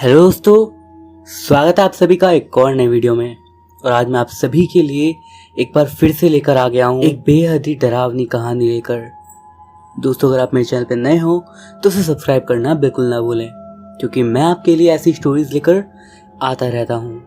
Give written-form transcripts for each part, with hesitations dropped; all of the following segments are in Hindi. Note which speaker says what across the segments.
Speaker 1: हेलो दोस्तों, स्वागत है आप सभी का एक और नए वीडियो में। और आज मैं आप सभी के लिए एक बार फिर से लेकर आ गया हूँ एक बेहद ही डरावनी कहानी लेकर। दोस्तों, अगर आप मेरे चैनल पर नए हो तो उसे सब्सक्राइब करना बिल्कुल ना भूलें, क्योंकि मैं आपके लिए ऐसी स्टोरीज लेकर आता रहता हूँ।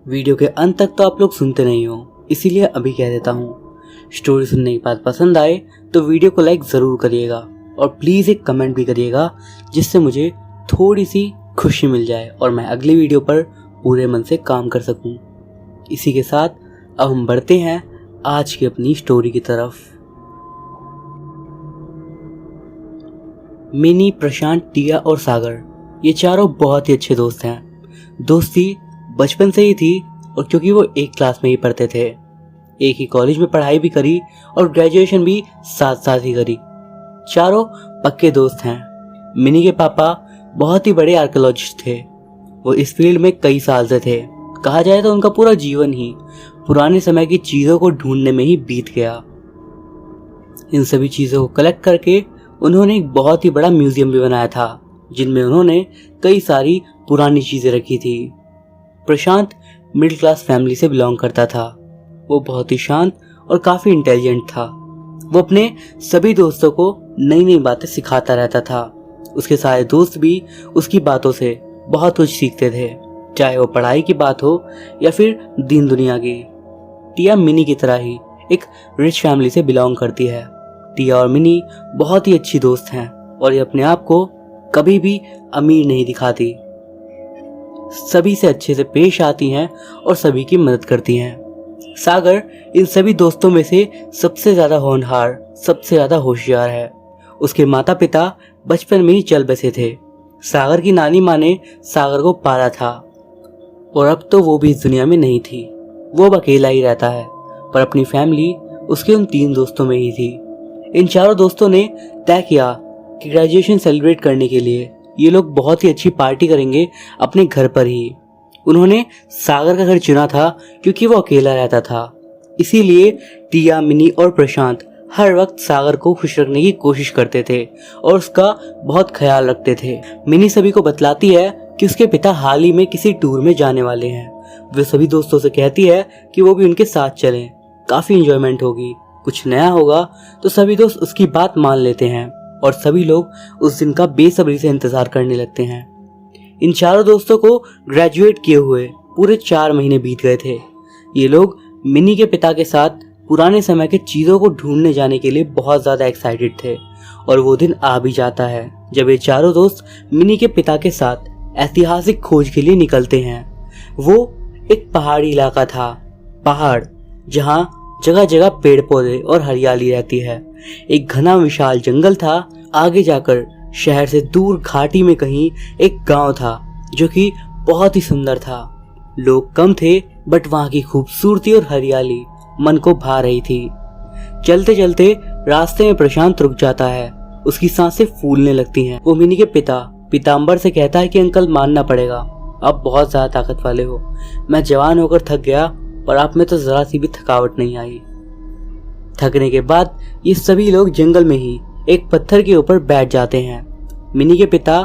Speaker 1: वीडियो के अंत तक तो आप लोग सुनते नहीं हो, इसीलिए अभी कह देता हूँ, स्टोरी सुनने के बाद पसंद आए तो वीडियो को लाइक ज़रूर करिएगा और प्लीज़ एक कमेंट भी करिएगा, जिससे मुझे थोड़ी सी खुशी मिल जाए और मैं अगली वीडियो पर पूरे मन से काम कर सकूं। इसी के साथ अब हम बढ़ते हैं आज की अपनी स्टोरी की तरफ। मिनी, प्रशांत, टिया और सागर, ये चारों बहुत ही अच्छे दोस्त हैं। दोस्ती बचपन से ही थी और क्योंकि वो एक क्लास में ही पढ़ते थे, एक ही कॉलेज में पढ़ाई भी करी और ग्रेजुएशन भी साथ साथ ही करी। चारों पक्के दोस्त हैं। मिनी के पापा बहुत ही बड़े आर्कियोलॉजिस्ट थे। वो इस फील्ड में कई साल से थे। कहा जाए तो उनका पूरा जीवन ही पुराने समय की चीज़ों को ढूंढने में ही बीत गया। इन सभी चीज़ों को कलेक्ट करके उन्होंने एक बहुत ही बड़ा म्यूजियम भी बनाया था, जिनमें उन्होंने कई सारी पुरानी चीज़ें रखी थी। प्रशांत मिडिल क्लास फैमिली से बिलोंग करता था। वो बहुत ही शांत और काफ़ी इंटेलिजेंट था। वो अपने सभी दोस्तों को नई नई बातें सिखाता रहता था। उसके सारे दोस्त भी उसकी बातों से बहुत कुछ सीखते थे, चाहे वो पढ़ाई की बात हो या फिर दीन दुनिया की। टिया मिनी की तरह ही एक रिच फैमिली से बिलोंग करती है। टिया और मिनी बहुत ही अच्छी दोस्त हैं और ये अपने आप को कभी भी अमीर नहीं दिखाती। सभी से अच्छे से पेश आती हैं और सभी की मदद करती हैं। सागर इन सभी दोस्तों में से सबसे ज़्यादा होनहार, सबसे ज़्यादा होशियार है। उसके माता पिता बचपन में ही चल बसे थे। सागर की नानी माँ ने सागर को पाला था और अब तो वो भी इस दुनिया में नहीं थी। वो अब अकेला ही रहता है, पर अपनी फैमिली उसके उन 3 दोस्तों में ही थी। इन चारों दोस्तों ने तय किया कि ग्रेजुएशन सेलिब्रेट करने के लिए ये लोग बहुत ही अच्छी पार्टी करेंगे अपने घर पर ही। उन्होंने सागर का घर चुना था क्योंकि वो अकेला रहता था। इसीलिए टिया, मिनी और प्रशांत हर वक्त सागर को खुश रखने की कोशिश करते थे और उसका बहुत ख्याल रखते थे। मिनी सभी को बतलाती है कि उसके पिता हाल ही में किसी टूर में जाने वाले हैं। वे सभी दोस्तों से कहती है कि वो भी उनके साथ चलें, काफ़ी इंजॉयमेंट होगी, कुछ नया होगा। तो सभी दोस्त उसकी बात मान लेते हैं और सभी लोग उस दिन का बेसब्री से इंतज़ार करने लगते हैं। इन चारों दोस्तों को ग्रेजुएट किए हुए पूरे 4 महीने बीत गए थे। ये लोग मिनी के पिता के साथ पुराने समय के चीज़ों को ढूंढने जाने के लिए बहुत ज़्यादा एक्साइटेड थे और वो दिन आ भी जाता है जब ये चारों दोस्त मिनी के पिता के साथ ऐतिहासिक खोज के लिए निकलते हैं। वो एक पहाड़ी इलाका था, पहाड़ जहाँ जगह जगह पेड़ पौधे और हरियाली रहती है। एक घना विशाल जंगल था। आगे जाकर शहर से दूर घाटी में कहीं एक गांव था जो कि बहुत ही सुंदर था। लोग कम थे, बट वहाँ की खूबसूरती और हरियाली मन को भा रही थी। चलते चलते रास्ते में प्रशांत रुक जाता है। उसकी सांसें फूलने लगती हैं। वो मिनी के पिता पीताम्बर से कहता है कि अंकल, मानना पड़ेगा, आप बहुत ज्यादा ताकत वाले हो। मैं जवान होकर थक गया, पर आप में तो जरा सी भी थकावट नहीं आई। थकने के बाद ये सभी लोग जंगल में ही एक पत्थर के ऊपर बैठ जाते हैं। मिनी के पिता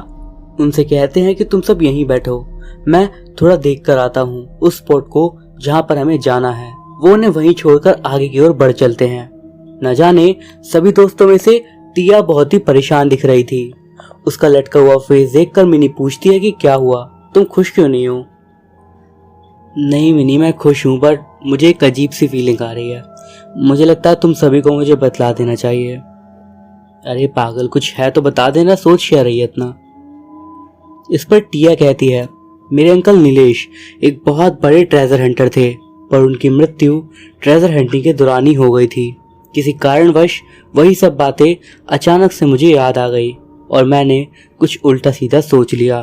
Speaker 1: उनसे कहते हैं कि तुम सब यहीं बैठो, मैं थोड़ा देख कर आता हूँ उस स्पॉट को जहाँ पर हमें जाना है। वो उन्हें वहीं छोड़कर आगे की ओर बढ़ चलते हैं। न जाने सभी दोस्तों में से टिया बहुत ही परेशान दिख रही थी। उसका लटका हुआ फेस देखकर मिनी पूछती है कि क्या हुआ, तुम खुश क्यों नहीं हो? नहीं मिनी, मैं खुश हूँ, पर मुझे एक अजीब सी फीलिंग आ रही है। मुझे लगता है तुम सभी को मुझे बतला देना चाहिए। अरे पागल, कुछ है तो बता देना, सोच क्या रही है इतना? इस पर टिया कहती है, मेरे अंकल नीलेश एक बहुत बड़े ट्रेजर हंटर थे, पर उनकी मृत्यु ट्रेजर हंटिंग के दौरान ही हो गई थी। किसी कारणवश वही सब बातें अचानक से मुझे याद आ गई और मैंने कुछ उल्टा सीधा सोच लिया।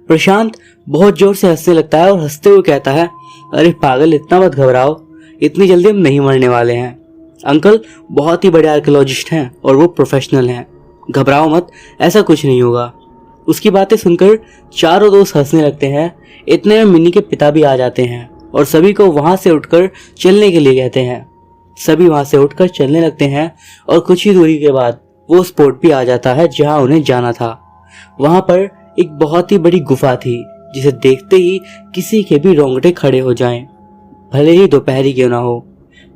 Speaker 1: प्रशांत बहुत जोर से हंसने लगता है और हंसते हुए कहता है, अरे पागल, इतना मत घबराओ, इतनी जल्दी हम नहीं मरने वाले हैं। अंकल बहुत ही बड़े आर्कियोलॉजिस्ट हैं और वो प्रोफेशनल हैं, घबराओ मत, ऐसा कुछ नहीं होगा। उसकी बातें सुनकर चारों दोस्त हंसने लगते हैं। इतने में मिनी के पिता भी आ जाते हैं और सभी को वहां से उठकर चलने के लिए कहते हैं। सभी वहां से उठकर चलने लगते हैं और कुछ ही दूरी के बाद वो स्पॉट भी आ जाता है जहां उन्हें जाना था। वहां पर एक बहुत ही बड़ी गुफा थी जिसे देखते ही किसी के भी रोंगटे खड़े हो जाएं, भले ही दोपहरी क्यों ना हो।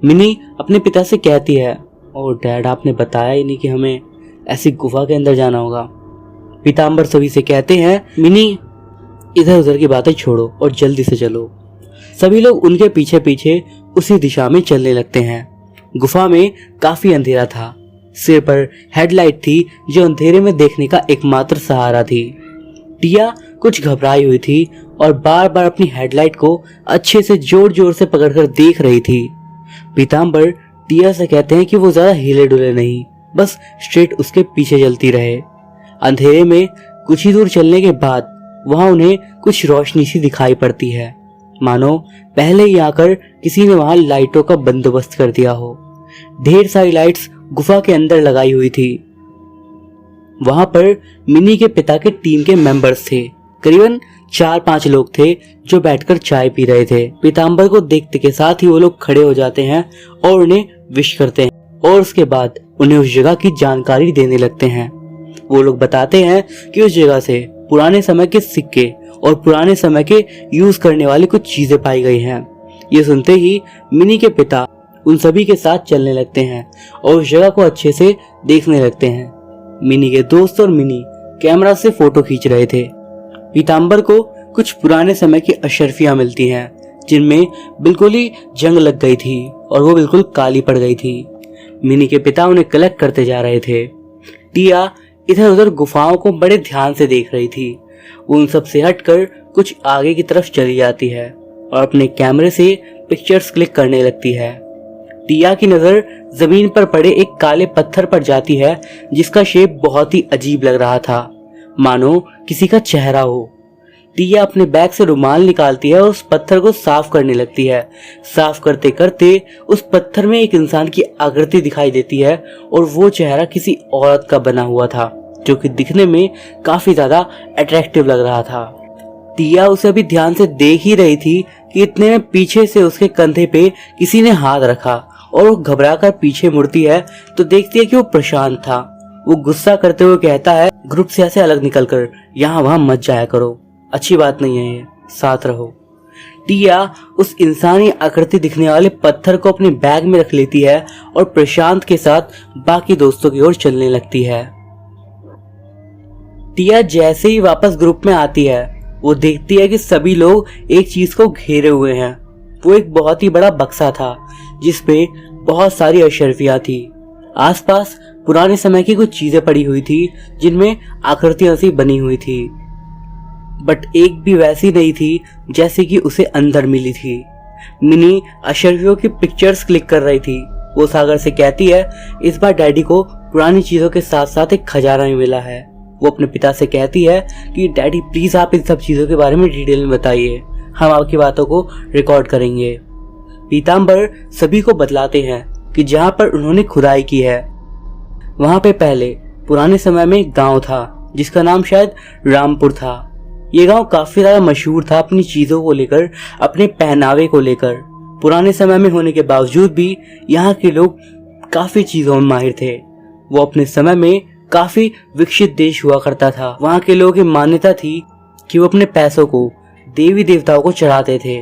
Speaker 1: मिनी अपने पिता से कहती है, ओह डैड, आपने बताया ही नहीं कि हमें ऐसी गुफा के अंदर जाना होगा। पीताम्बर सभी से कहते हैं, मिनी इधर उधर की बातें छोड़ो और जल्दी से चलो। सभी लोग उनके पीछे पीछे उसी दिशा में चलने लगते हैं। गुफा में काफी अंधेरा था। सिर पर हेडलाइट थी जो अंधेरे में देखने का एकमात्र सहारा थी। टिया कुछ घबराई हुई थी और बार बार अपनी हेडलाइट को अच्छे से जोर जोर से पकड़कर देख रही थी। पीताम्बर टिया से कहते हैं कि वो ज्यादा हिले डुले नहीं, बस स्ट्रेट उसके पीछे चलती रहे। अंधेरे में कुछ ही दूर चलने के बाद वहां उन्हें कुछ रोशनी सी दिखाई पड़ती है, मानो पहले ही आकर किसी ने वहां लाइटों का बंदोबस्त कर दिया हो। ढेर सारी लाइट्स गुफा के अंदर लगाई हुई थी। वहां पर मिनी के पिता के टीम के मेंबर्स थे। करीबन 4-5 लोग थे जो बैठकर चाय पी रहे थे। पीताम्बर को देखते के साथ ही वो लोग खड़े हो जाते हैं और उन्हें विश करते हैं और उसके बाद उन्हें उस जगह की जानकारी देने लगते हैं। वो लोग बताते हैं कि उस जगह से पुराने समय के सिक्के और पुराने समय के यूज करने वाली कुछ चीजें पाई गई हैं। ये सुनते ही मिनी के पिता उन सभी के साथ चलने लगते हैं और उस जगह को अच्छे से देखने लगते हैं। मिनी के दोस्त और मिनी कैमरा से फोटो खींच रहे थे। पीताम्बर को कुछ पुराने समय की अशर्फियां मिलती हैं जिनमें बिल्कुल ही जंग लग गई थी और वो बिल्कुल काली पड़ गई थी। मिनी के पिता उन्हें कलेक्ट करते जा रहे थे। टिया इधर उधर गुफाओं को बड़े ध्यान से देख रही थी। वो उन सब से हटकर कुछ आगे की तरफ चली जाती है और अपने कैमरे से पिक्चर्स क्लिक करने लगती है। टिया की नजर जमीन पर पड़े एक काले पत्थर पर जाती है जिसका शेप बहुत ही अजीब लग रहा था, मानो किसी का चेहरा हो। टिया अपने बैग से रुमाल निकालती है और उस पत्थर को साफ करने लगती है। साफ करते करते उस पत्थर में एक इंसान की आकृति दिखाई देती है और वो चेहरा किसी औरत का बना हुआ था जो कि दिखने में काफी ज्यादा अट्रैक्टिव लग रहा था। टिया उसे अभी ध्यान से देख ही रही थी कि इतने में पीछे से उसके कंधे पे किसी ने हाथ रखा और वो घबराकर पीछे मुड़ती है तो देखती है कि वो प्रशांत था। वो गुस्सा करते हुए कहता है, ग्रुप से ऐसे अलग निकलकर यहाँ वहां मत जाया करो, अच्छी बात नहीं है ये, साथ रहो। टिया उस इंसानी आकृति दिखने वाले पत्थर को अपने बैग में रख लेती है और प्रशांत के साथ बाकी दोस्तों की ओर चलने लगती है। टिया जैसे ही वापस ग्रुप में आती है वो देखती है कि सभी लोग एक चीज को घेरे हुए हैं। वो एक बहुत ही बड़ा बक्सा था जिसपे बहुत सारी अशर्फियां थी। आसपास पुराने समय की कुछ चीजें पड़ी हुई थी जिनमें आकृतियां सी बनी हुई थी, बट एक भी वैसी नहीं थी जैसे कि उसे अंदर मिली थी। मिनी अशर्फियों की पिक्चर्स क्लिक कर रही थी। वो सागर से कहती है, इस बार डैडी को पुरानी चीजों के साथ साथ एक खजाना भी मिला है। वो अपने पिता से कहती है कि डैडी प्लीज आप इन सब चीजों के बारे में डिटेल में बताइए, हम आपकी बातों को रिकॉर्ड करेंगे। पीताम्बर सभी को बतलाते हैं कि जहाँ पर उन्होंने खुदाई की है वहां पे पहले पुराने समय में एक गांव था जिसका नाम शायद रामपुर था। ये गांव काफी ज्यादा मशहूर था अपनी चीजों को लेकर, अपने पहनावे को लेकर। पुराने समय में होने के बावजूद भी यहाँ के लोग काफी चीजों में माहिर थे। वो अपने समय में काफी विकसित देश हुआ करता था। वहाँ के लोगों की मान्यता थी कि वो अपने पैसों को देवी देवताओं को चढ़ाते थे।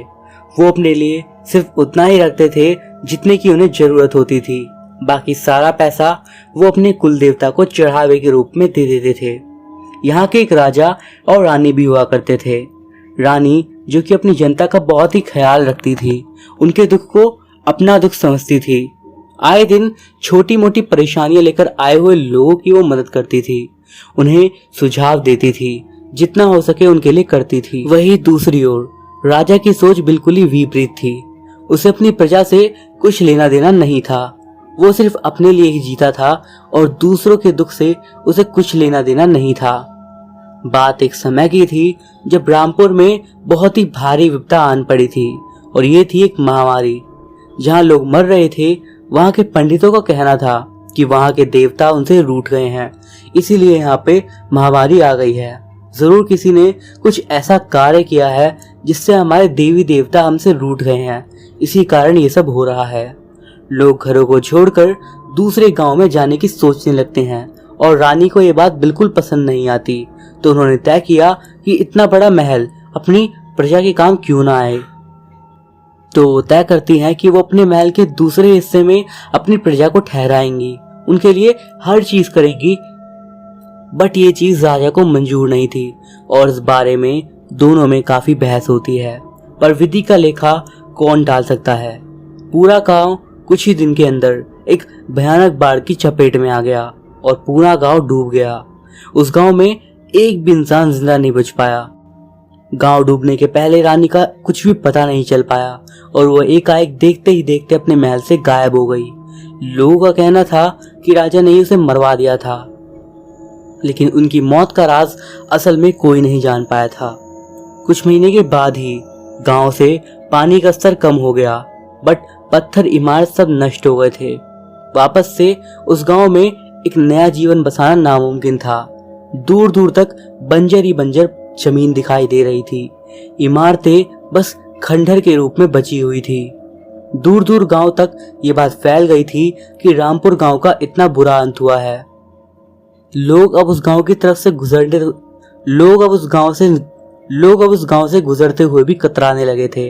Speaker 1: वो अपने लिए सिर्फ उतना ही रखते थे जितने की उन्हें जरूरत होती थी, बाकी सारा पैसा वो अपने कुल देवता को चढ़ावे के रूप में दे देते थे। यहाँ के एक राजा और रानी भी हुआ करते थे। रानी जो कि अपनी जनता का बहुत ही ख्याल रखती थी, उनके दुख को अपना दुख समझती थी। आए दिन छोटी मोटी परेशानियां लेकर आए हुए लोगों की वो मदद करती थी, उन्हें सुझाव देती थी, जितना हो सके उनके लिए करती थी। वही दूसरी ओर राजा की सोच बिल्कुल ही विपरीत थी। उसे अपनी प्रजा से कुछ लेना देना नहीं था। वो सिर्फ अपने लिए ही जीता था और दूसरों के दुख से उसे कुछ लेना देना नहीं था। बात एक समय की थी जब रामपुर में बहुत ही भारी विपदा आन पड़ी थी और ये थी एक महामारी। जहाँ लोग मर रहे थे वहाँ के पंडितों का कहना था कि वहाँ के देवता उनसे रूठ गए हैं, इसीलिए यहाँ पे महामारी आ गई है। जरूर किसी ने कुछ ऐसा कार्य किया है जिससे हमारे देवी देवता हमसे रूठ गए हैं, इसी कारण ये सब हो रहा है। लोग घरों को छोड़कर दूसरे गांव में जाने की सोचने लगते हैं और रानी को ये बात बिल्कुल पसंद नहीं आती। तो उन्होंने तय किया कि इतना बड़ा महल अपनी प्रजा के काम क्यों ना आए। तो वो तय करती हैं कि वो अपने महल के दूसरे हिस्से में अपनी प्रजा को ठहराएंगी, उनके लिए हर चीज करेंगी। बट ये चीज राजा को मंजूर नहीं थी और इस बारे में दोनों में काफी बहस होती है। पर विधि का लेखा कौन टाल सकता है। पूरा गांव कुछ ही दिन के अंदर एक भयानक बाढ़ की चपेट में आ गया और पूरा गांव डूब गया। उस गांव में एक भी इंसान जिंदा नहीं बच पाया। गांव डूबने के पहले रानी का कुछ भी पता नहीं चल पाया और वो एकाएक देखते ही देखते अपने महल से गायब हो गई। लोगों का कहना था कि राजा ने उसे मरवा दिया था, लेकिन उनकी मौत का राज असल में कोई नहीं जान पाया था। कुछ महीने के बाद ही गांव से पानी का स्तर कम हो गया, बट पत्थर इमारत सब नष्ट हो गए थे। वापस से उस गांव में एक नया जीवन बसाना नामुमकिन था। दूर दूर तक बंजर ही बंजर जमीन दिखाई दे रही थी। इमारतें बस खंडहर के रूप में बची हुई थी। दूर दूर गांव तक ये बात फैल गई थी कि रामपुर गांव का इतना बुरा अंत हुआ है। लोग अब उस गांव की तरफ से लोग अब उस गांव से गुजरते हुए भी कतराने लगे थे।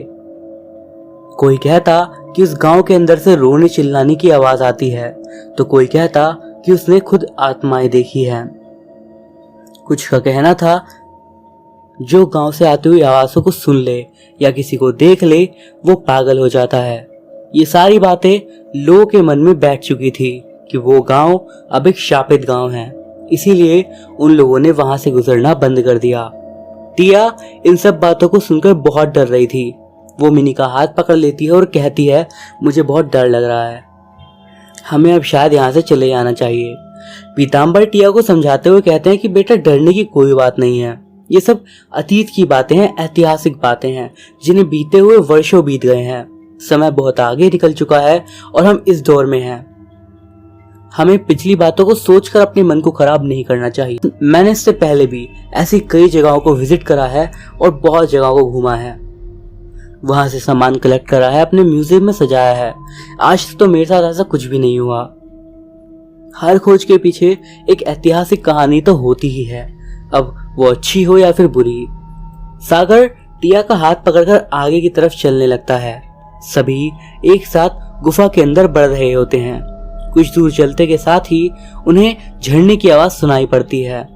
Speaker 1: कोई कहता कि उस गांव के अंदर से रोने चिल्लाने की आवाज आती है, तो कोई कहता कि उसने खुद आत्माएं देखी है। कुछ का कहना था जो गांव से आती हुई आवाजों को सुन ले या किसी को देख ले वो पागल हो जाता है। ये सारी बातें लोगों के मन में बैठ चुकी थी कि वो गांव अब एक शापित गांव है, इसीलिए उन लोगों ने वहां से गुजरना बंद कर दिया। टिया इन सब बातों को सुनकर बहुत डर रही थी। वो मिनी का हाथ पकड़ लेती है और कहती है, मुझे बहुत डर लग रहा है, हमें अब शायद यहाँ से चले जाना चाहिए। पीताम्बर टिया को समझाते हुए कहते हैं कि बेटा डरने की कोई बात नहीं है, ये सब अतीत की बातें हैं, ऐतिहासिक बातें हैं जिन्हें बीते हुए वर्षों बीत गए हैं। समय बहुत आगे निकल चुका है और हम इस दौर में हैं। हमें पिछली बातों को सोचकर अपने मन को खराब नहीं करना चाहिए। मैंने इससे पहले भी ऐसी कई जगहों को विजिट करा है और बहुत जगहों को घूमा है, वहां से सामान कलेक्ट करा है, अपने म्यूजियम में सजाया है। आज तो मेरे साथ ऐसा कुछ भी नहीं हुआ। हर खोज के पीछे एक ऐतिहासिक कहानी तो होती ही है, अब वो अच्छी हो या फिर बुरी। सागर टिया का हाथ पकड़कर आगे की तरफ चलने लगता है। सभी एक साथ गुफा के अंदर बढ़ रहे होते हैं। कुछ दूर चलते के साथ ही उन्हें झरने की आवाज सुनाई पड़ती है।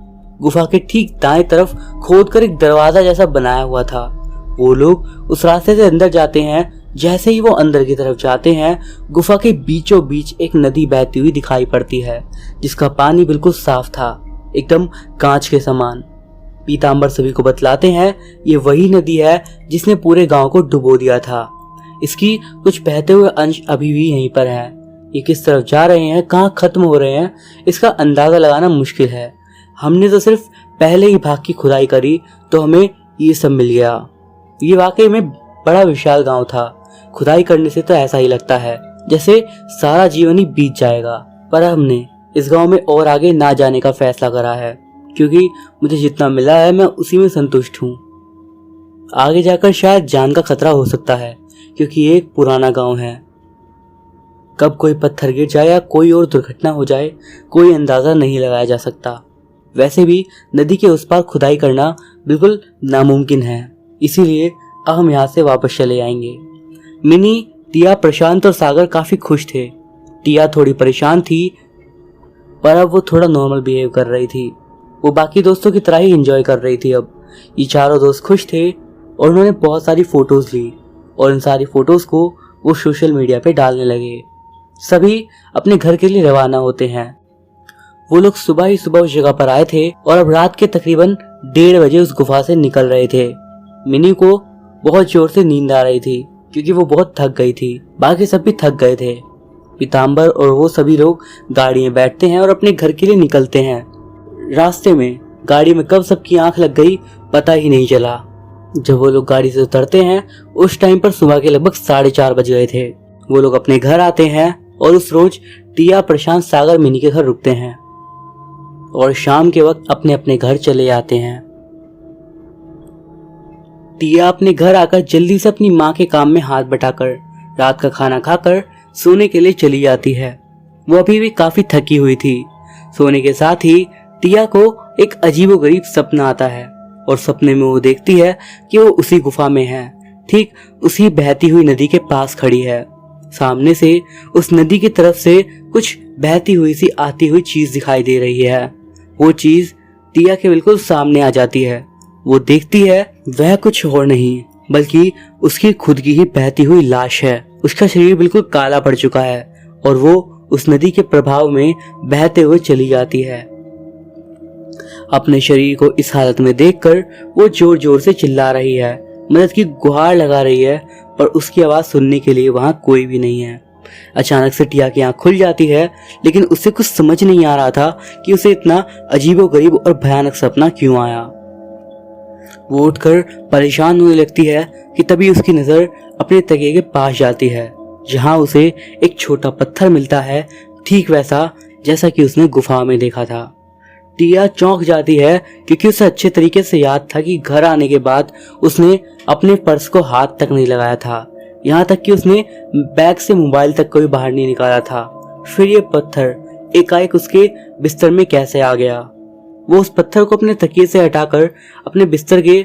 Speaker 1: गुफा के ठीक दाएं तरफ खोदकर एक दरवाजा जैसा बनाया हुआ था। वो लोग उस रास्ते से अंदर जाते हैं। जैसे ही वो अंदर की तरफ जाते हैं, गुफा के बीचों बीच एक नदी बहती हुई दिखाई पड़ती है, जिसका पानी बिल्कुल साफ था, एकदम कांच के समान। पीताम्बर सभी को बतलाते हैं ये वही नदी है जिसने पूरे गांव को डुबो दिया था। इसकी कुछ बहते हुए अंश अभी भी यहीं पर हैं। ये किस तरफ जा रहे हैं, कहाँ खत्म हो रहे हैं, इसका अंदाजा लगाना मुश्किल है। हमने तो सिर्फ पहले ही भाग की खुदाई करी तो हमें ये सब मिल गया। ये वाकई में बड़ा विशाल गांव था। खुदाई करने से तो ऐसा ही लगता है जैसे सारा जीवन ही बीत जाएगा, पर हमने इस गांव में और आगे ना जाने का फैसला करा है, क्योंकि मुझे जितना मिला है मैं उसी में संतुष्ट हूँ। आगे जाकर शायद जान का खतरा हो सकता है, क्योंकि ये एक पुराना गांव है। कब कोई पत्थर गिर जाए या कोई और दुर्घटना हो जाए, कोई अंदाजा नहीं लगाया जा सकता। वैसे भी नदी के उस पार खुदाई करना बिल्कुल नामुमकिन है, इसीलिए अब हम यहाँ से वापस चले आएंगे। मिनी, टिया, प्रशांत और सागर काफी खुश थे। टिया थोड़ी परेशान थी, पर अब वो थोड़ा नॉर्मल बिहेव कर रही थी। वो बाकी दोस्तों की तरह ही एंजॉय कर रही थी। अब ये चारों दोस्त खुश थे और उन्होंने बहुत सारी फोटोज ली और इन सारी फोटोज को वो सोशल मीडिया पे डालने लगे। सभी अपने घर के लिए रवाना होते हैं। वो लोग सुबह ही सुबह उस जगह पर आए थे और अब रात के तकरीबन 1:30 बजे उस गुफा से निकल रहे थे। मिनी को बहुत जोर से नींद आ रही थी क्योंकि वो बहुत थक गई थी। बाकी सब भी थक गए थे। पीताम्बर और वो सभी लोग गाड़ी में बैठते हैं और अपने घर के लिए निकलते हैं। रास्ते में गाड़ी में कब सबकी आंख लग गई पता ही नहीं चला। जब वो लोग गाड़ी से उतरते हैं उस टाइम पर सुबह के लगभग 4:30 बज गए थे। वो लोग अपने घर आते हैं और उस रोज टिया, प्रशांत, सागर, मिनी के घर रुकते हैं और शाम के वक्त अपने अपने घर चले जाते हैं। टिया अपने घर आकर जल्दी से अपनी माँ के काम में हाथ बटाकर रात का खाना खाकर सोने के लिए चली जाती है। वो अभी भी काफी थकी हुई थी। सोने के साथ ही टिया को एक अजीबोगरीब सपना आता है और सपने में वो देखती है कि वो उसी गुफा में है, ठीक उसी बहती हुई नदी के पास खड़ी है। सामने से उस नदी की तरफ से कुछ बहती हुई सी आती हुई चीज दिखाई दे रही है। वो चीज टिया के बिल्कुल सामने आ जाती है। वो देखती है वह कुछ और नहीं बल्कि उसकी खुद की ही बहती हुई लाश है। उसका शरीर बिल्कुल काला पड़ चुका है और वो उस नदी के प्रभाव में बहते हुए चली जाती है। अपने शरीर को इस हालत में देखकर वो जोर जोर से चिल्ला रही है, मदद की गुहार लगा रही है, पर उसकी आवाज सुनने के लिए वहां कोई भी नहीं है। अचानक से टिया की आंख खुल जाती है, लेकिन उसे कुछ समझ नहीं आ रहा था कि उसे इतना अजीबोगरीब और भयानक सपना क्यों आया। वो उठकर परेशान होने लगती है कि तभी उसकी नजर अपने तकिए के पास जाती है, जहां उसे एक छोटा पत्थर मिलता है, ठीक वैसा जैसा कि उसने गुफा में देखा था। टिया चौंक जाती है क्योंकि उसे अच्छे तरीके से याद था कि घर आने के बाद उसने अपने पर्स को हाथ तक नहीं लगाया था, यहाँ तक कि उसने बैग से मोबाइल तक को भी बाहर नहीं निकाला था। फिर ये पत्थर एकाएक उसके बिस्तर में कैसे आ गया। वो उस पत्थर को अपने तकिए से हटाकर अपने बिस्तर के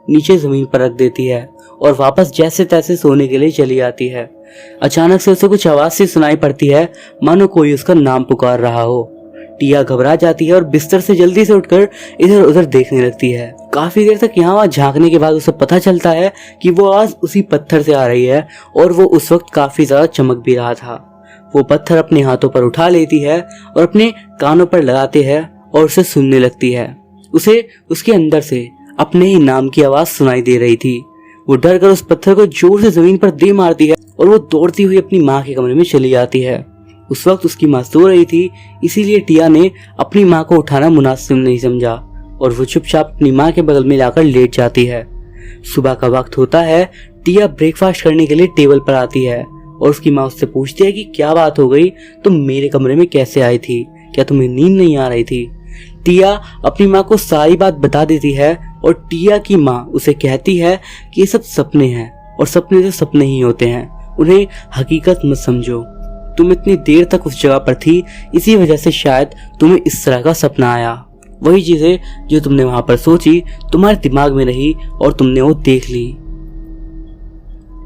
Speaker 1: नीचे जमीन पर रख देती है और वापस जैसे तैसे सोने के लिए चली जाती है। अचानक से उसे कुछ आवाज सी सुनाई पड़ती है, मानो कोई उसका नाम पुकार रहा हो। टिया घबरा जाती है और बिस्तर से जल्दी से उठकर इधर उधर देखने लगती है। काफी देर तक यहाँ वहाँ झांकने के बाद उसे पता चलता है कि वो आवाज उसी पत्थर से आ रही है और वो उस वक्त काफी ज्यादा चमक भी रहा था। वो पत्थर अपने हाथों पर उठा लेती है और अपने कानों पर लगाते है और उसे सुनने लगती है। उसे उसके अंदर से अपने ही नाम की आवाज सुनाई दे रही थी। वो डर कर उस पत्थर को जोर से जमीन पर दे मारती है और वो दौड़ती हुई अपनी माँ के कमरे में चली जाती है। उस वक्त उसकी माँ सो रही थी, इसीलिए टिया ने अपनी माँ को उठाना मुनासिब नहीं समझा और वो चुपचाप अपनी माँ के बगल में लाकर लेट जाती है। सुबह का वक्त होता है। टिया ब्रेकफास्ट करने के लिए टेबल पर आती है और उसकी माँ उससे पूछती है कि क्या बात हो गई, तुम मेरे कमरे में कैसे आई थी, क्या तुम्हें नींद नहीं आ रही थी। टिया अपनी माँ को सारी बात बता देती है और टिया की माँ उसे कहती है कि ये सब सपने हैं और सपने तो सपने ही होते हैं, उन्हें हकीकत मत समझो। तुम इतनी देर तक उस जगह पर थी, इसी वजह से शायद तुम्हें इस तरह का सपना आया। वही चीजें जो तुमने वहां पर सोची तुम्हारे दिमाग में रही और तुमने वो देख ली।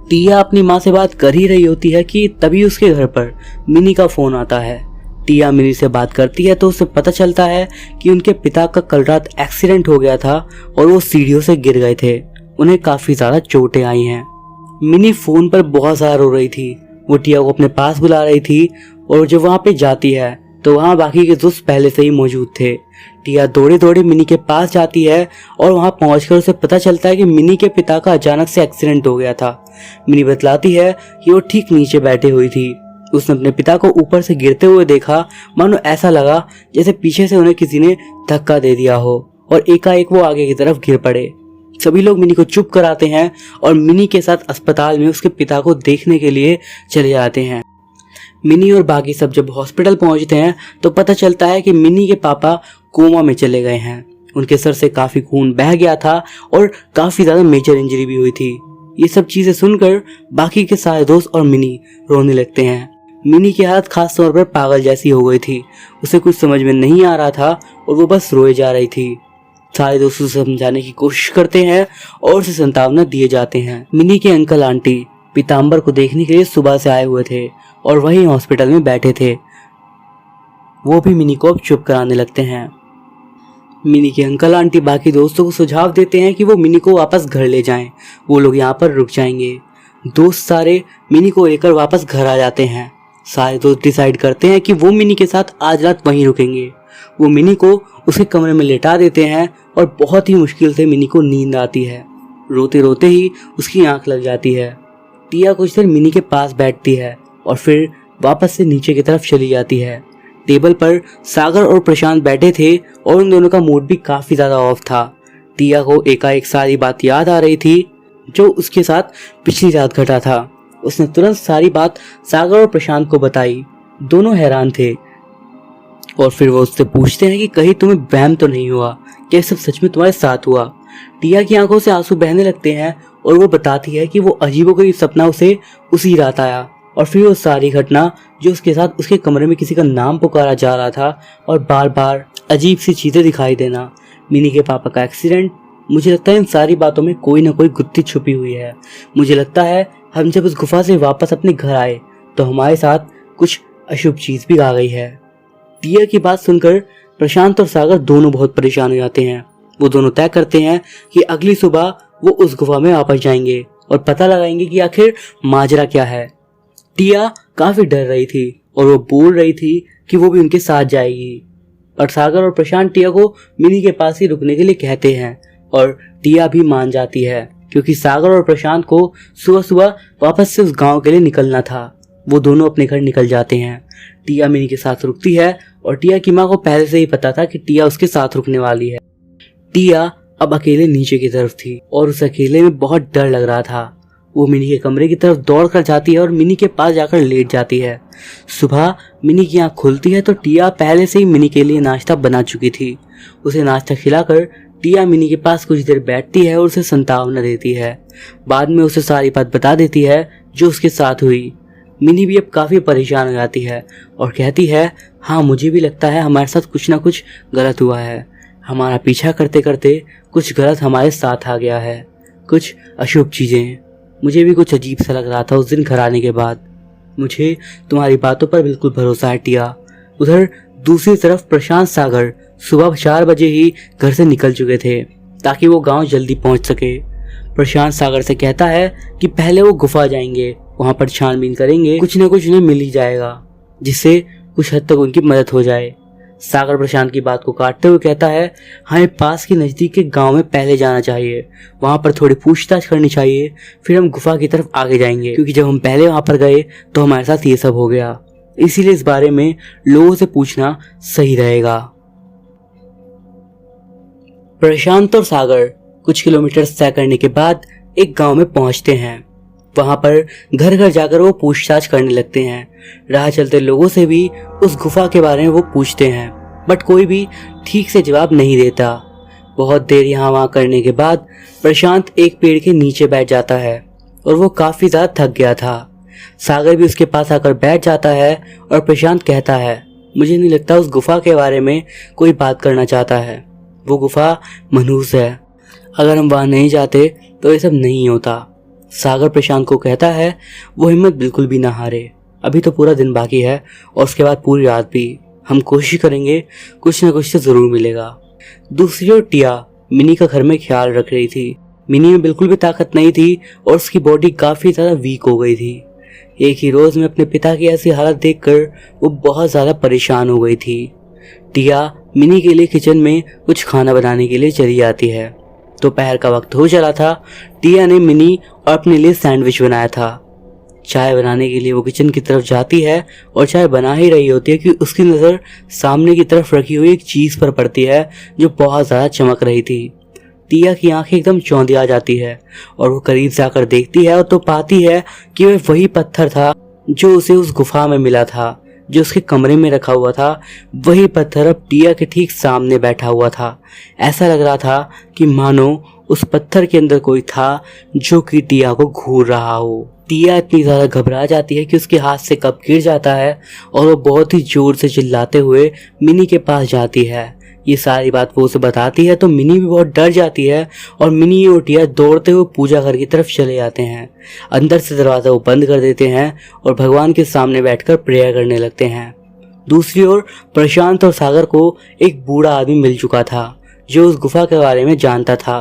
Speaker 1: टिया अपनी माँ से बात कर ही रही होती है कि तभी उसके घर पर मिनी का फोन आता है। टिया मिनी से बात करती है तो उसे पता चलता है कि उनके पिता का कल रात एक्सीडेंट हो गया था और वो सीढ़ियों से गिर गए थे। उन्हें काफी ज्यादा चोटें आई हैं। मिनी फोन पर बहुत ज्यादा रो रही थी। वो टिया को अपने पास बुला रही थी और जब वहां पे जाती है तो वहां बाकी के दोस्त पहले से ही मौजूद थे। टिया दौड़े दौड़े मिनी के पास जाती है और वहां पहुंचकर उसे पता चलता है कि मिनी के पिता का अचानक से एक्सीडेंट हो गया था। मिनी बतलाती है कि वो ठीक नीचे बैठी हुई थी। उसने अपने पिता को ऊपर से गिरते हुए देखा, मानो ऐसा लगा जैसे पीछे से उन्हें किसी ने धक्का दे दिया हो और एकाएक वो आगे की तरफ गिर पड़े। सभी लोग मिनी को चुप कराते हैं और मिनी के साथ अस्पताल में उसके पिता को देखने के लिए चले जाते हैं। मिनी और बाकी सब जब हॉस्पिटल पहुंचते हैं तो पता चलता है कि मिनी के पापा कोमा में चले गए हैं। उनके सर से काफी खून बह गया था और काफी ज्यादा मेजर इंजरी भी हुई थी। ये सब चीजें सुनकर बाकी के सारे दोस्त और मिनी रोने लगते हैं। मिनी की हालत खास तौर पर पागल जैसी हो गई थी। उसे कुछ समझ में नहीं आ रहा था और वो बस रोए जा रही थी। सारे दोस्त उसे समझाने की कोशिश करते हैं और उसे सांत्वना दिए जाते हैं। मिनी के अंकल आंटी पीताम्बर को देखने के लिए सुबह से आए हुए थे और वही हॉस्पिटल में बैठे थे। वो भी मिनी को अब चुप कराने लगते हैं। मिनी के अंकल आंटी बाकी दोस्तों को सुझाव देते हैं कि वो मिनी को वापस घर ले जाएं। वो लोग यहाँ पर रुक जाएंगे। दोस्त सारे मिनी को लेकर वापस घर आ जाते हैं। सारे दोस्त डिसाइड करते हैं कि वो मिनी के साथ आज रात वहीं रुकेंगे। वो मिनी को उसके कमरे में लेटा देते हैं और बहुत ही मुश्किल से मिनी को नींद आती है। रोते रोते ही उसकी आंख लग जाती है। टिया कुछ देर मिनी के पास बैठती है और फिर वापस से नीचे की तरफ चली जाती है। टेबल पर सागर और प्रशांत बैठे थे और उन दोनों का मूड भी काफी ज्यादा ऑफ था। टिया को एकाएक सारी बात याद आ रही थी जो उसके साथ पिछली रात घटा था। उसने तुरंत सारी बात सागर और प्रशांत को बताई। दोनों हैरान थे और फिर वो उससे पूछते हैं कि कहीं तुम्हें वहम तो नहीं हुआ, क्या सब सच में तुम्हारे साथ हुआ। टिया की आंखों से आंसू बहने लगते हैं और वो बताती है कि वो अजीबोगरीब सपना उसे उसी रात आया और फिर वो सारी घटना जो उसके साथ उसके कमरे में किसी का नाम पुकारा जा रहा था और बार बार अजीब सी चीजें दिखाई देना, मिनी के पापा का एक्सीडेंट। मुझे लगता है इन सारी बातों में कोई ना कोई गुत्थी छुपी हुई है। मुझे लगता है हम जब उस गुफा से वापस अपने घर आए तो हमारे साथ कुछ अशुभ चीज भी आ गई है। टिया की बात सुनकर प्रशांत और सागर दोनों बहुत परेशान हो जाते हैं। वो दोनों तय करते हैं कि अगली सुबह वो उस गुफा में वापस जाएंगे और पता लगाएंगे कि आखिर माजरा क्या है। टिया काफी डर रही थी और वो बोल रही थी कि वो भी उनके साथ जाएगी, और सागर और प्रशांत टिया को मिनी के पास ही रुकने के लिए कहते हैं और टिया भी मान जाती है क्योंकि सागर और प्रशांत को सुबह सुबह वापस से उस गांव के लिए निकलना था। वो दोनों अपने घर निकल जाते हैं। टिया मिनी के साथ रुकती है और टिया की माँ को पहले से ही पता था कि टिया उसके साथ रुकने वाली है। टिया अब अकेले नीचे की तरफ थी और उस अकेले में बहुत डर लग रहा था। वो मिनी के कमरे की तरफ दौड़ कर जाती है और मिनी के पास जाकर लेट जाती है। सुबह मिनी की आंख खुलती है तो टिया पहले से ही मिनी के लिए नाश्ता बना चुकी थी। उसे नाश्ता खिलाकर टिया मिनी के पास कुछ देर बैठती है और उसे सांत्वना देती है। बाद में उसे सारी बात बता देती है जो उसके साथ हुई। मिनी भी अब काफी परेशान हो जाती है और कहती है, हाँ मुझे भी लगता है हमारे साथ कुछ ना कुछ गलत हुआ है। हमारा पीछा करते करते कुछ गलत हमारे साथ आ गया है, कुछ अशुभ चीजें। मुझे भी कुछ अजीब सा लग रहा था उस दिन घर आने के बाद। मुझे तुम्हारी बातों पर बिल्कुल भरोसा है टिया। उधर दूसरी तरफ प्रशांत सागर सुबह 4 बजे ही घर से निकल चुके थे ताकि वो गांव जल्दी पहुंच सके। प्रशांत सागर से कहता है कि पहले वो गुफा जाएंगे, वहां पर छानबीन करेंगे, कुछ न कुछ उन्हें मिल ही जाएगा जिससे कुछ हद तक उनकी मदद हो जाए। सागर प्रशांत की बात को काटते हुए कहता है, हमें पास के नजदीक के गांव में पहले जाना चाहिए, वहां पर थोड़ी पूछताछ करनी चाहिए, फिर हम गुफा की तरफ आगे जाएंगे, क्योंकि जब हम पहले वहां पर गए तो हमारे साथ ये सब हो गया। इसीलिए इस बारे में लोगों से पूछना सही रहेगा। प्रशांत और सागर कुछ किलोमीटर तय करने के बाद एक गांव में पहुंचते हैं। वहां पर घर घर जाकर वो पूछताछ करने लगते हैं। राह चलते लोगों से भी उस गुफा के बारे में वो पूछते हैं, बट कोई भी ठीक से जवाब नहीं देता। बहुत देर यहाँ वहाँ करने के बाद प्रशांत एक पेड़ के नीचे बैठ जाता है और वो काफी ज्यादा थक गया था। सागर भी उसके पास आकर बैठ जाता है और प्रशांत कहता है, मुझे नहीं लगता उस गुफा के बारे में कोई बात करना चाहता है। वो गुफा मनहूस है, अगर हम वहां नहीं जाते तो ये सब नहीं होता। सागर प्रशांत को कहता है, वो हिम्मत बिल्कुल भी ना हारे, अभी तो पूरा दिन बाकी है और उसके बाद पूरी रात भी। हम कोशिश करेंगे, कुछ ना कुछ तो जरूर मिलेगा। दूसरी ओर टिया मिनी का घर में ख्याल रख रही थी। मिनी में बिल्कुल भी ताकत नहीं थी और उसकी बॉडी काफी ज्यादा वीक हो गई थी। एक ही रोज में अपने पिता की ऐसी हालत देखकर वो बहुत ज्यादा परेशान हो गई थी। टिया मिनी के लिए किचन में कुछ खाना बनाने के लिए चली जाती है। दोपहर का वक्त हो चला था। टिया ने मिनी और अपने लिए सैंडविच बनाया था। चाय बनाने के लिए वो किचन की तरफ जाती है और चाय बना ही रही होती है कि उसकी नजर सामने की तरफ रखी हुई एक चीज पर पड़ती है जो बहुत ज्यादा चमक रही थी। टिया की आंखें एकदम चौंधिया जाती है और वो करीब जाकर देखती है और तो पाती है कि वह वही पत्थर था जो उसे उस गुफा में मिला था, जो उसके कमरे में रखा हुआ था। वही पत्थर अब टिया के ठीक सामने बैठा हुआ था। ऐसा लग रहा था कि मानो उस पत्थर के अंदर कोई था जो कि टिया को घूर रहा हो। टिया इतनी ज्यादा घबरा जाती है कि उसके हाथ से कप गिर जाता है और वो बहुत ही जोर से चिल्लाते हुए मिनी के पास जाती है। ये सारी बात वो उसे बताती है तो मिनी भी बहुत डर जाती है और मिनी और टिया दौड़ते हुए पूजा घर की तरफ चले जाते हैं। अंदर से दरवाजा वो बंद कर देते हैं और भगवान के सामने बैठकर प्रेयर करने लगते हैं। दूसरी ओर प्रशांत और सागर को एक बूढ़ा आदमी मिल चुका था जो उस गुफा के बारे में जानता था।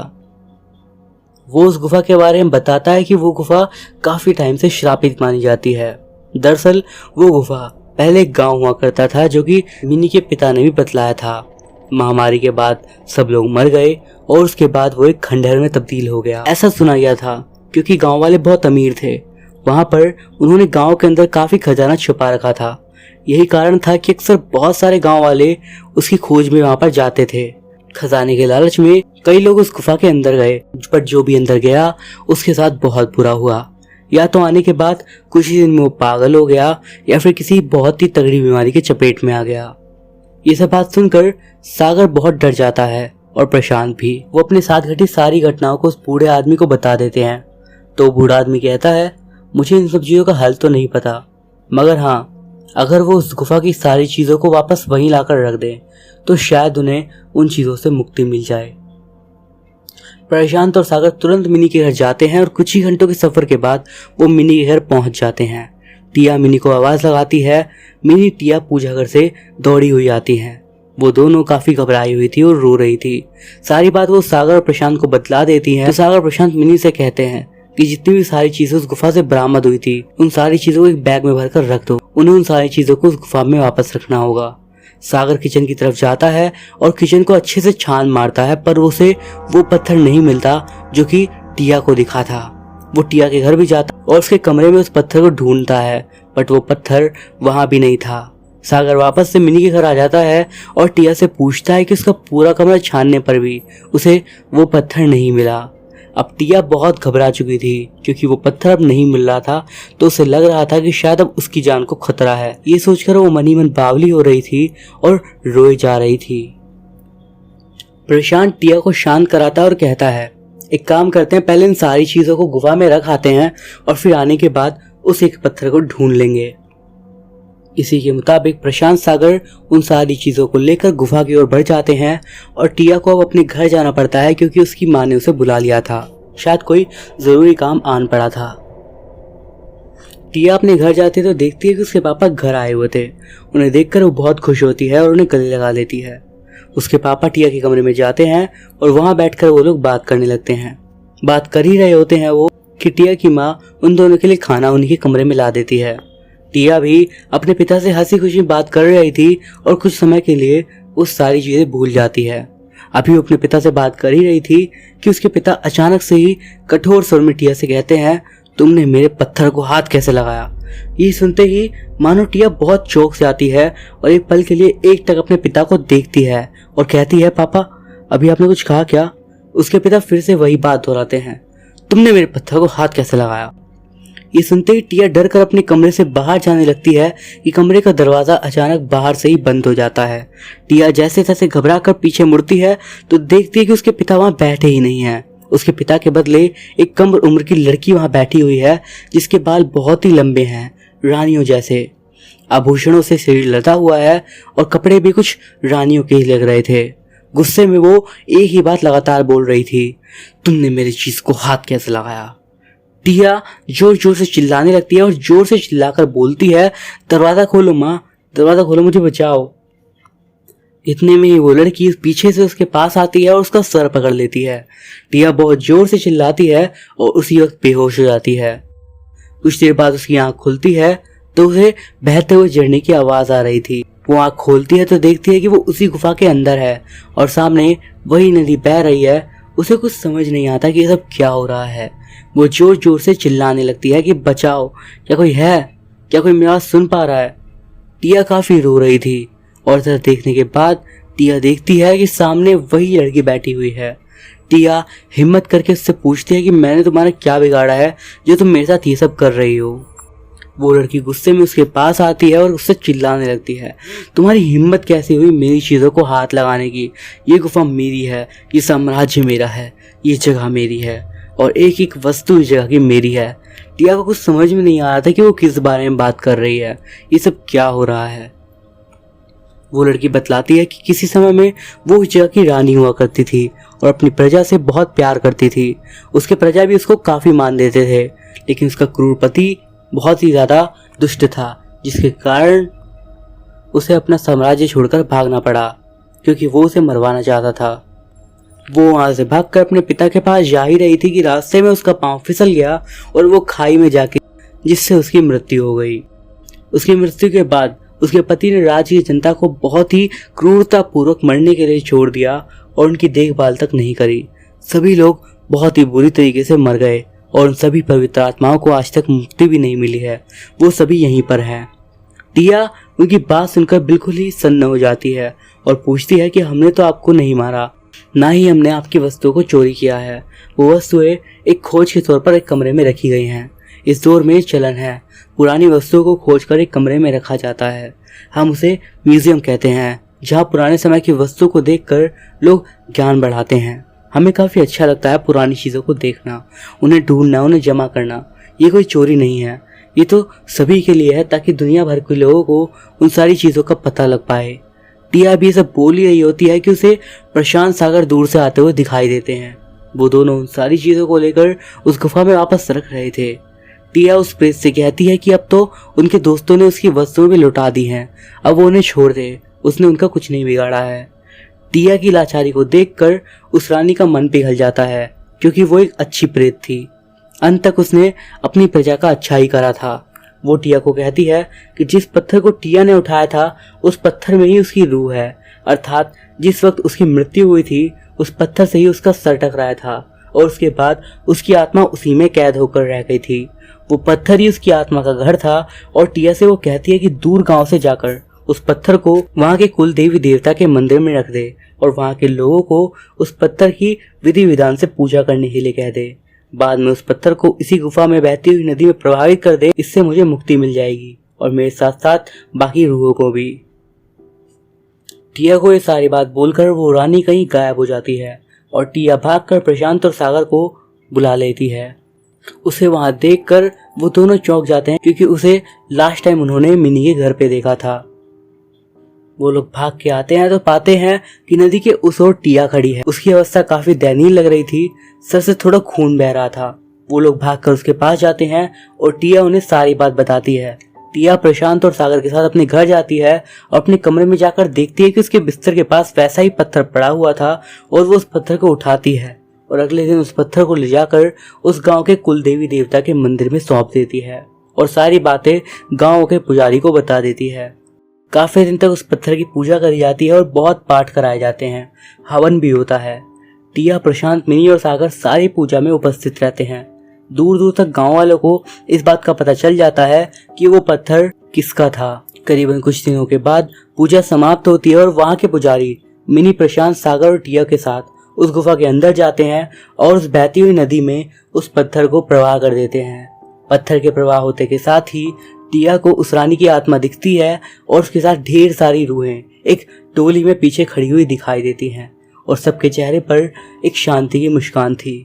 Speaker 1: वो उस गुफा के बारे में बताता है कि वो गुफा काफी टाइम से श्रापित मानी जाती है। दरअसल वो गुफा पहले एक गांव हुआ करता था जो कि मिनी के पिता ने भी बतलाया था। महामारी के बाद सब लोग मर गए और उसके बाद वो एक खंडहर में तब्दील हो गया, ऐसा सुना गया था। क्योंकि गांव वाले बहुत अमीर थे, वहां पर उन्होंने गांव के अंदर काफी खजाना छुपा रखा था। यही कारण था कि अक्सर बहुत सारे गांव वाले उसकी खोज में वहां पर जाते थे। खजाने के लालच में कई लोग उस गुफा के अंदर गए, पर जो भी अंदर गया उसके साथ बहुत बुरा हुआ। या तो आने के बाद कुछ ही दिन में वो पागल हो गया या फिर किसी बहुत ही तगड़ी बीमारी के चपेट में आ गया। ये सब बात सुनकर सागर बहुत डर जाता है और प्रशांत भी। वो अपने साथ घटी सारी घटनाओं को उस बूढ़े आदमी को बता देते हैं। तो बूढ़ा आदमी कहता है, मुझे इन सब चीज़ों का हल तो नहीं पता, मगर हाँ, अगर वो उस गुफा की सारी चीज़ों को वापस वहीं लाकर रख दें तो शायद उन्हें उन चीज़ों से मुक्ति मिल जाए। प्रशांत और सागर तुरंत मिनी के घर जाते हैं और कुछ ही घंटों के सफर के बाद वो मिनी के घर पहुंच जाते हैं। टिया मिनी को आवाज लगाती है। मिनी टिया पूजा घर से दौड़ी हुई आती हैं। वो दोनों काफी घबराई हुई थी और रो रही थी। सारी बात वो सागर और प्रशांत को बतला देती हैं। तो सागर और प्रशांत मिनी से कहते हैं कि जितनी भी सारी चीजें उस गुफा से बरामद हुई थी उन सारी चीजों को एक बैग में भरकर रख दो। उन्हें उन सारी चीजों को उस गुफा में वापस रखना होगा। सागर किचन की तरफ जाता है और किचन को अच्छे से छान मारता है, पर उसे वो पत्थर नहीं मिलता जो कि टिया को दिखा था। वो टिया के घर भी जाता और उसके कमरे में उस पत्थर को ढूंढता है, बट वो पत्थर वहां भी नहीं था। सागर वापस से मिनी के घर आ जाता है और टिया से पूछता है कि उसका पूरा कमरा छानने पर भी उसे वो पत्थर नहीं मिला। अब टिया बहुत घबरा चुकी थी क्योंकि वो पत्थर अब नहीं मिल रहा था, तो उसे लग रहा था कि शायद अब उसकी जान को खतरा है। ये सोचकर वो मन ही मन बावली हो रही थी और रोए जा रही थी। प्रशांत टिया को शांत कराता है और कहता है, एक काम करते हैं, पहले इन सारी चीजों को गुफा में रख आते हैं और फिर आने के बाद उस एक पत्थर को ढूंढ लेंगे। इसी के मुताबिक प्रशांत सागर उन सारी चीजों को लेकर गुफा की ओर बढ़ जाते हैं और टिया को अब अपने घर जाना पड़ता है क्योंकि उसकी माँ ने उसे बुला लिया था। शायद कोई जरूरी काम आन पड़ा था। टिया अपने घर जाती है तो देखती है कि उसके पापा घर आए हुए थे। उन्हें देखकर वो बहुत खुश होती है और उन्हें गले लगा लेती है। उसके पापा टिया के कमरे में जाते हैं और वहां बैठकर वो लोग बात करने लगते हैं। बात कर ही रहे होते हैं वो कि टिया की माँ उन दोनों के लिए खाना उन्हीं के कमरे में ला देती है। टिया भी अपने पिता से हंसी खुशी बात कर रही थी और कुछ समय के लिए उस सारी चीजें भूल जाती है। अभी वो अपने पिता से बात कर ही रही थी कि उसके पिता अचानक से ही कठोर स्वर में टिया से कहते हैं, तुमने मेरे पत्थर को हाथ कैसे लगाया। ये सुनते ही मानो टिया बहुत चौंक से आती है और एक पल के लिए एक टक अपने पिता को देखती है और कहती है, पापा अभी आपने कुछ कहा क्या। उसके पिता फिर से वही बात दोहराते हैं, तुमने मेरे पत्थर को हाथ कैसे लगाया। ये सुनते ही टिया डर कर अपने कमरे से बाहर जाने लगती है कि कमरे का दरवाजा अचानक बाहर से ही बंद हो जाता है। टिया जैसे तैसे घबरा कर पीछे मुड़ती है तो देखती है कि उसके पिता वहां बैठे ही नहीं है। उसके पिता के बदले एक कम उम्र की लड़की वहां बैठी हुई है जिसके बाल बहुत ही लंबे हैं, रानियों जैसे। आभूषणों से शरीर लदा हुआ है और कपड़े भी कुछ रानियों के ही लग रहे थे। गुस्से में वो एक ही बात लगातार बोल रही थी, तुमने मेरी चीज को हाथ कैसे लगाया। टिया जोर जोर से चिल्लाने लगती है और जोर से चिल्लाकर बोलती है, दरवाजा खोलो माँ, दरवाजा खोलो, मुझे बचाओ। इतने में ही वो लड़की पीछे से उसके पास आती है और उसका सर पकड़ लेती है। टिया बहुत जोर से चिल्लाती है और उसी वक्त बेहोश हो जाती है। कुछ देर बाद उसकी आंख खुलती है तो उसे बहते हुए झरने की आवाज आ रही थी। वो आंख खोलती है तो देखती है कि वो उसी गुफा के अंदर है और सामने वही नदी बह रही है। उसे कुछ समझ नहीं आता कि ये सब क्या हो रहा है। वो जोर जोर से चिल्लाने लगती है कि बचाओ, क्या कोई है, क्या कोई मेरी आवाज सुन पा रहा है। टिया काफी रो रही थी और इधर देखने के बाद टिया देखती है कि सामने वही लड़की बैठी हुई है। टिया हिम्मत करके उससे पूछती है कि मैंने तुम्हारा क्या बिगाड़ा है जो तुम मेरे साथ ये सब कर रही हो। वो लड़की गुस्से में उसके पास आती है और उससे चिल्लाने लगती है, तुम्हारी हिम्मत कैसे हुई मेरी चीज़ों को हाथ लगाने की। ये गुफा मेरी है, ये साम्राज्य मेरा है, ये जगह मेरी है और एक एक वस्तु इस जगह की मेरी है। टिया को कुछ समझ में नहीं आ रहा था कि वो किस बारे में बात कर रही है, ये सब क्या हो रहा है। वो लड़की बतलाती है कि किसी समय में वो उस जगह की रानी हुआ करती थी और अपनी प्रजा से बहुत प्यार करती थी। उसके प्रजा भी उसको काफ़ी मान देते थे, लेकिन उसका क्रूर पति बहुत ही ज़्यादा दुष्ट था, जिसके कारण उसे अपना साम्राज्य छोड़कर भागना पड़ा क्योंकि वो उसे मरवाना चाहता था। वो वहाँ से भागकर अपने पिता के पास जा ही रही थी कि रास्ते में उसका पाँव फिसल गया और वो खाई में जाके जिससे उसकी मृत्यु हो गई। उसकी मृत्यु के बाद उसके पति ने राज्य की जनता को बहुत ही क्रूरतापूर्वक मरने के लिए छोड़ दिया और उनकी देखभाल तक नहीं करी। सभी लोग बहुत ही बुरी तरीके से मर गए और उन सभी पवित्र आत्माओं को आज तक मुक्ति भी नहीं मिली है। वो सभी यहीं पर हैं। टिया उनकी बात सुनकर बिल्कुल ही सन्न हो जाती है और पूछती है कि हमने तो आपको नहीं मारा, ना ही हमने आपकी वस्तुओं को चोरी किया है। वो वस्तुएं एक खोज के तौर पर एक कमरे में रखी गई हैं। इस दौर में चलन है, पुरानी वस्तुओं को खोजकर एक कमरे में रखा जाता है। हम उसे म्यूजियम कहते हैं, जहाँ पुराने समय की वस्तु को देखकर लोग ज्ञान बढ़ाते हैं। हमें काफ़ी अच्छा लगता है पुरानी चीज़ों को देखना, उन्हें ढूंढना, उन्हें जमा करना। ये कोई चोरी नहीं है, ये तो सभी के लिए है ताकि दुनिया भर के लोगों को उन सारी चीज़ों का पता लग पाए। टिया भी ये सब बोल ही रही होती है कि उसे प्रशांत सागर दूर से आते हुए दिखाई देते हैं। वो दोनों उन सारी चीज़ों को लेकर उस गुफा में वापस रख रहे थे। टिया उस प्रेत से कहती है कि अब तो उनके दोस्तों ने उसकी वस्तुएं भी लुटा दी हैं, अब वो उन्हें छोड़ दे, उसने उनका कुछ नहीं बिगाड़ा है। टिया की लाचारी को देखकर उस रानी का मन पिघल जाता है, क्योंकि वो एक अच्छी प्रेत थी। अंत तक उसने अपनी प्रजा का अच्छा ही करा था। वो टिया को कहती है कि जिस पत्थर को टिया ने उठाया था उस पत्थर में ही उसकी रूह है, अर्थात जिस वक्त उसकी मृत्यु हुई थी उस पत्थर से ही उसका सर टकराया था और उसके बाद उसकी आत्मा उसी में कैद होकर रह गई थी। वो पत्थर ही उसकी आत्मा का घर था और टिया से वो कहती है कि दूर गांव से जाकर उस पत्थर को वहां के कुल देवी देवता के मंदिर में रख दे और वहां के लोगों को उस पत्थर की विधि विधान से पूजा करने के लिए कह दे। बाद में उस पत्थर को इसी गुफा में बहती हुई नदी में प्रभावित कर दे, इससे मुझे मुक्ति मिल जाएगी और मेरे साथ साथ बाकी रूहों को भी। टिया को ये सारी बात बोलकर वो रानी कहीं गायब हो जाती है और टिया भागकर प्रशांत और सागर को बुला लेती है। उसे वहां देखकर वो दोनों चौंक जाते हैं, क्योंकि उसे लास्ट टाइम उन्होंने मिनी के घर पे देखा था। वो लोग भाग के आते हैं तो पाते हैं कि नदी के उस ओर टिया खड़ी है। उसकी अवस्था काफी दयनीय लग रही थी, सर से थोड़ा खून बह रहा था। वो लोग भागकर उसके पास जाते हैं और टिया उन्हें सारी बात बताती है। टिया प्रशांत और सागर के साथ अपने घर जाती है और अपने कमरे में जाकर देखती है कि उसके बिस्तर के पास वैसा ही पत्थर पड़ा हुआ था और वो उस पत्थर को उठाती है और अगले दिन उस पत्थर को ले जाकर उस गांव के कुल देवी देवता के मंदिर में सौंप देती है और सारी बातें गांव के पुजारी को बता देती है। काफी दिन तक उस पत्थर की पूजा करी जाती है और बहुत पाठ कराए जाते हैं, हवन भी होता है। टिया, प्रशांत, मिनी और सागर सारी पूजा में उपस्थित रहते हैं। दूर दूर तक गांव वालों को इस बात का पता चल जाता है कि वो पत्थर किसका था। करीबन कुछ दिनों के बाद पूजा समाप्त होती है और वहां के पुजारी मिनी, प्रशांत, सागर और टिया के साथ उस गुफा के अंदर जाते हैं और उस बहती हुई नदी में उस पत्थर को प्रवाह कर देते हैं। पत्थर के प्रवाह होते के साथ ही टिया को उस रानी की आत्मा दिखती है और उसके साथ ढेर सारी रूहें एक टोली में पीछे खड़ी हुई दिखाई देती हैं और सबके चेहरे पर एक शांति की मुस्कान थी।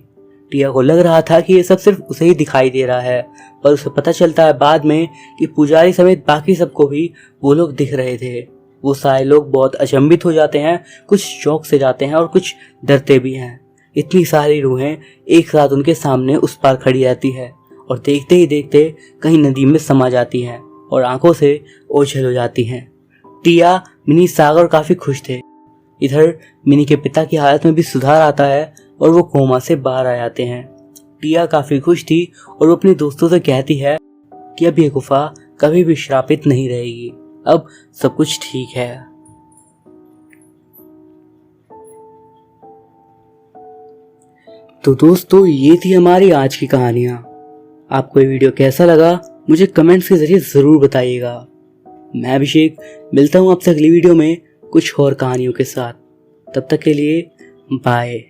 Speaker 1: टिया को लग रहा था कि ये सब सिर्फ उसे ही दिखाई दे रहा है, पर उसे पता चलता है बाद में कि पुजारी समेत बाकी सबको भी वो लोग दिख रहे थे। वो सारे लोग बहुत अचंभित हो जाते हैं, कुछ शौक से जाते हैं और कुछ डरते भी हैं। इतनी सारी रूहें एक साथ उनके सामने उस पार खड़ी रहती है और देखते ही देखते कहीं नदी में समा जाती हैं और आंखों से ओझल हो जाती हैं। टिया, मिनी, सागर काफी खुश थे। इधर मिनी के पिता की हालत में भी सुधार आता है और वो कोमा से बाहर आ जाते हैं। टिया काफी खुश थी और वो अपने दोस्तों से कहती है कि अब ये गुफा कभी भी श्रापित नहीं रहेगी, अब सब कुछ ठीक है। तो दोस्तों, ये थी हमारी आज की कहानियां। आपको ये वीडियो कैसा लगा मुझे कमेंट्स के जरिए जरूर बताइएगा। मैं अभिषेक मिलता हूँ आपसे अगली वीडियो में कुछ और कहानियों के साथ। तब तक के लिए बाय।